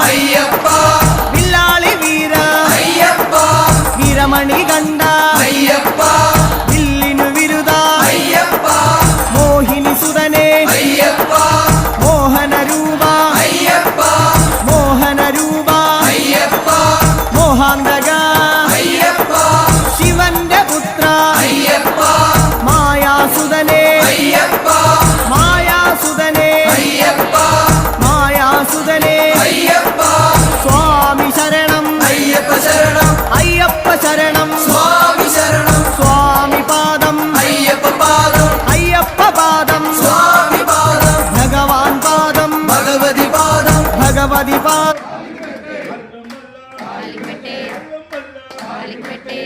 അയ്യപ്പ വില്ലാളി വീര അയ്യപ്പ വീരമണി കണ്ട അയ്യപ്പ വില്ലിനു വിരുദ അയ്യപ്പ മോഹിനി സുതനെ അയ്യപ്പ മോഹന രൂപ അയ്യപ്പ മോഹന രൂപ അയ്യപ്പ മോഹാന്തക അയ്യപ്പ ശിവന്റെ പുത്ര അയ്യപ്പ മായാസുതനെ അയ്യപ്പ മായാസുതനെ അയ്യപ്പ മായാസുതനെ അയ്യപ്പ സ്വാമി ശരണം അയ്യപ്പ ശരണം അയ്യപ്പ ശരണം സ്വാമി ശരണം സ്വാമി പാദം അയ്യപ്പ പാദം അയ്യപ്പ പാദം സ്വാമി പാദം ഭഗവാൻ പാദം ഭഗവതി പാദം ഭഗവതി പാദം Balik pete, balik pete,